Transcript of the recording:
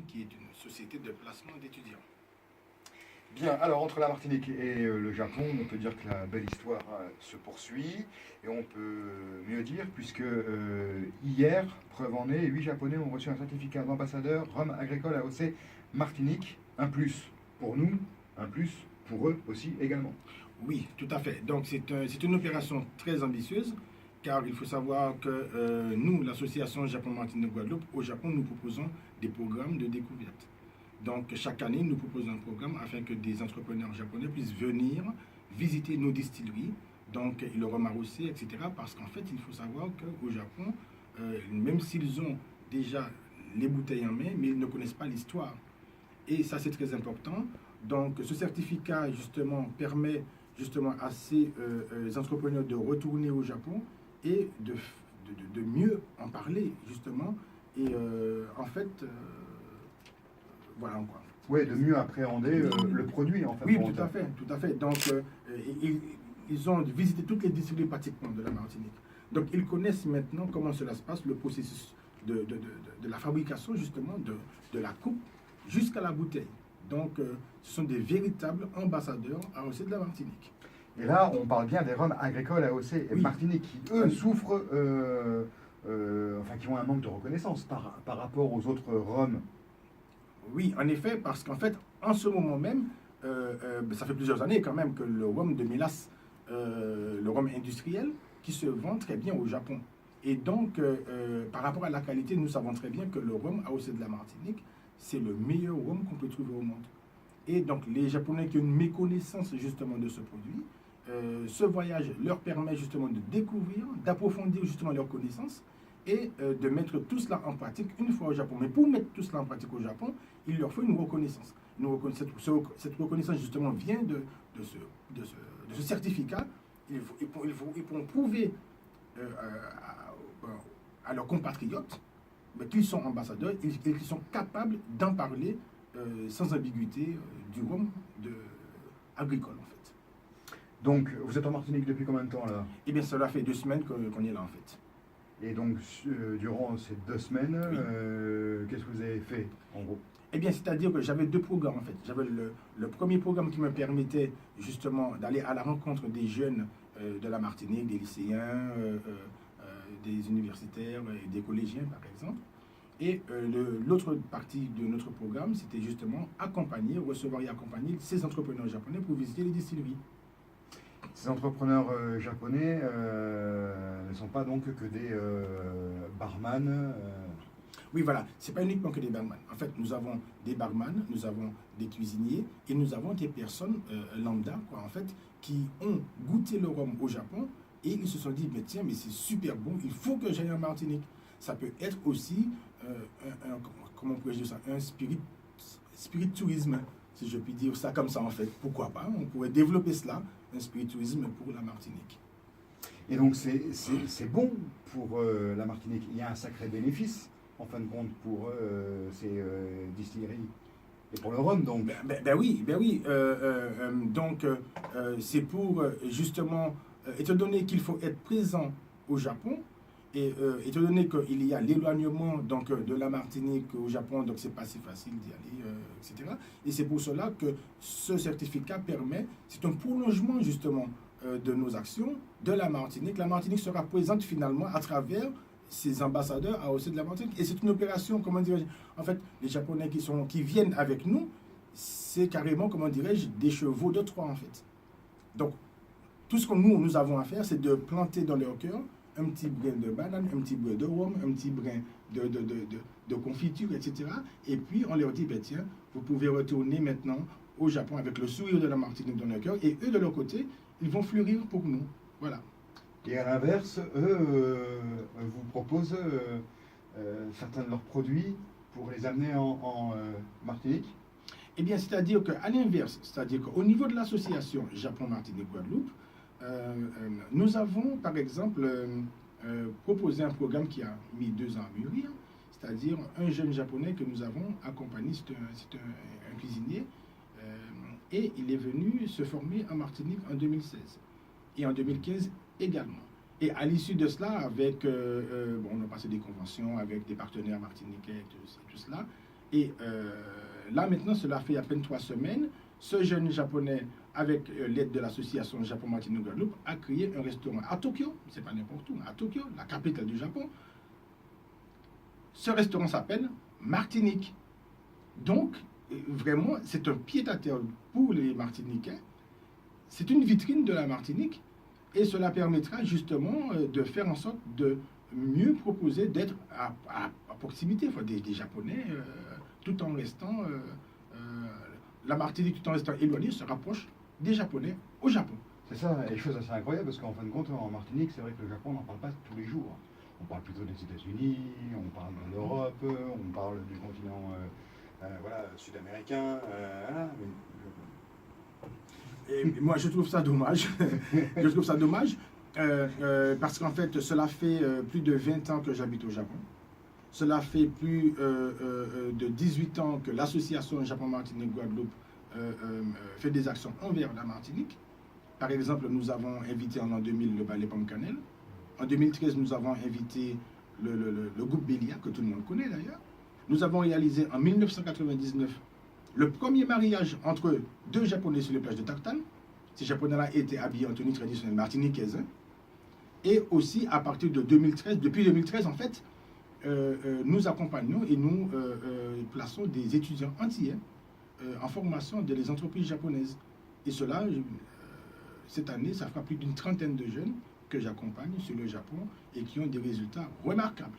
qui est une société de placement d'étudiants. Bien, alors entre la Martinique et le Japon, on peut dire que la belle histoire se poursuit, et on peut mieux dire, puisque hier, preuve en est, 8 Japonais ont reçu un certificat d'ambassadeur Rhum agricole AOC Martinique, un plus pour nous, un plus pour eux aussi également. Oui, tout à fait. Donc c'est une opération très ambitieuse, car il faut savoir que nous, l'association Japon-Martinique-Guadeloupe, au Japon, nous proposons des programmes de découverte. Donc chaque année, nous proposons un programme afin que des entrepreneurs japonais puissent venir visiter nos distilleries, donc le rhum arrosé, etc. Parce qu'en fait, il faut savoir qu'au Japon, même s'ils ont déjà les bouteilles en main, mais ils ne connaissent pas l'histoire. Et ça, c'est très important. Donc ce certificat, justement, permet justement à ces entrepreneurs de retourner au Japon et de mieux en parler, justement. Et en fait, voilà quoi. Oui, de mieux appréhender le produit en fait. Oui, tout à fait, tout à fait. Donc, ils ont visité toutes les distilleries pratiquement de la Martinique. Donc, ils connaissent maintenant comment cela se passe, le processus de la fabrication justement de la coupe jusqu'à la bouteille. Donc, ce sont des véritables ambassadeurs AOC de la Martinique. Et là, on parle bien des rhums agricoles AOC et Oui. Martinique qui, eux, souffrent, enfin, qui ont un manque de reconnaissance par rapport aux autres rhums. Oui, en effet, parce qu'en fait, en ce moment même, ça fait plusieurs années quand même que le rhum de mélasse, le rhum industriel, qui se vend très bien au Japon. Et donc, par rapport à la qualité, nous savons très bien que le rhum AOC de la Martinique, c'est le meilleur rhum qu'on peut trouver au monde. Et donc, les Japonais qui ont une méconnaissance justement de ce produit, ce voyage leur permet justement de découvrir, d'approfondir justement leurs connaissances et de mettre tout cela en pratique une fois au Japon. Mais pour mettre tout cela en pratique au Japon, il leur faut une reconnaissance. Cette reconnaissance justement vient de ce certificat. Ils pourront prouver à leurs compatriotes qu'ils sont ambassadeurs et qu'ils sont capables d'en parler sans ambiguïté du rhum agricole en fait. Donc, vous êtes en Martinique depuis combien de temps là? Eh bien, cela fait 2 semaines qu'on est là en fait. Et donc, durant ces 2 semaines, Oui. qu'est-ce que vous avez fait en gros? Eh bien, c'est-à-dire que j'avais 2 programmes en fait. J'avais le premier programme qui me permettait justement d'aller à la rencontre des jeunes de la Martinique, des lycéens, des universitaires et des collégiens par exemple. Et l'autre partie de notre programme, c'était justement accompagner, recevoir et accompagner ces entrepreneurs japonais pour visiter les distilleries. Ces entrepreneurs japonais ne sont pas donc que des barman. Oui, voilà, c'est pas uniquement que des barman. En fait, nous avons des barman, nous avons des cuisiniers et nous avons des personnes lambda, quoi, en fait, qui ont goûté le rhum au Japon et ils se sont dit, mais tiens, mais c'est super bon, il faut que j'aille en Martinique. Ça peut être aussi, comment pourrais-je dire ça, un spirit tourisme, si je puis dire ça comme ça, en fait. Pourquoi pas? On pourrait développer cela, un spirit tourisme pour la Martinique. Et donc, c'est bon pour la Martinique. Il y a un sacré bénéfice, en fin de compte, pour ces distilleries. Et pour le rhum, donc. Ben oui, ben oui. Donc, c'est pour, justement, étant donné qu'il faut être présent au Japon, et étant donné qu'il y a l'éloignement donc, de la Martinique au Japon, donc c'est pas si facile d'y aller, etc. Et c'est pour cela que ce certificat permet, c'est un prolongement justement de nos actions de la Martinique. La Martinique sera présente finalement à travers ces ambassadeurs AOC de la Martinique. Et c'est une opération, comment dirais-je, en fait, les Japonais qui viennent avec nous, c'est carrément, comment dirais-je, des chevaux de Troie en fait. Donc, tout ce que nous avons à faire, c'est de planter dans leur cœur un petit brin de banane, un petit brin de rhum, un petit brin de confiture, etc. Et puis, on leur dit, ben tiens, vous pouvez retourner maintenant au Japon avec le sourire de la Martinique dans leur cœur. Et eux, de leur côté, ils vont fleurir pour nous. Voilà. Et à l'inverse, eux vous proposent certains de leurs produits pour les amener en Martinique. Eh bien, c'est-à-dire qu'à l'inverse, c'est-à-dire qu'au niveau de l'association Japon-Martinique-Guadeloupe, nous avons, par exemple, proposé un programme qui a mis 2 ans à mûrir, c'est-à-dire un jeune japonais que nous avons accompagné, c'est un cuisinier, et il est venu se former en Martinique en 2016 et en 2015 également. Et à l'issue de cela, avec, on a passé des conventions avec des partenaires martiniquais et tout cela, Et là, maintenant, cela fait à peine 3 semaines, ce jeune japonais, avec l'aide de l'association Japon-Martinique-Guadeloupe, a créé un restaurant à Tokyo, c'est pas n'importe où, à Tokyo, la capitale du Japon. Ce restaurant s'appelle Martinique. Donc, vraiment, c'est un pied-à-terre pour les Martiniquais. C'est une vitrine de la Martinique et cela permettra justement de faire en sorte de mieux proposer d'être à proximité enfin, des Japonais tout en restant la Martinique tout en restant éloignée se rapproche des Japonais au Japon. C'est ça, et chose assez incroyable parce qu'en fin de compte, en Martinique, c'est vrai que le Japon, on n'en parle pas tous les jours. On parle plutôt des États-Unis, on parle de l'Europe, on parle du continent voilà, sud-américain. Voilà. Et moi, je trouve ça dommage. Je trouve ça dommage parce qu'en fait, cela fait plus de 20 ans que j'habite au Japon. Cela fait plus de 18 ans que l'association Japon-Martinique-Guadeloupe fait des actions envers la Martinique. Par exemple, nous avons invité en l'an 2000 le ballet Pomme Cannelle. En 2013, nous avons invité le groupe Bélia, que tout le monde connaît d'ailleurs. Nous avons réalisé en 1999 le premier mariage entre deux Japonais sur les plages de Tartane. Ces Japonais-là étaient habillés en tenue traditionnelle martiniquaise. Et aussi, à partir de 2013, depuis 2013 en fait, nous accompagnons et nous plaçons des étudiants antillais en formation dans les entreprises japonaises. Et cela, cette année, ça fera plus d'une trentaine de jeunes que j'accompagne sur le Japon et qui ont des résultats remarquables.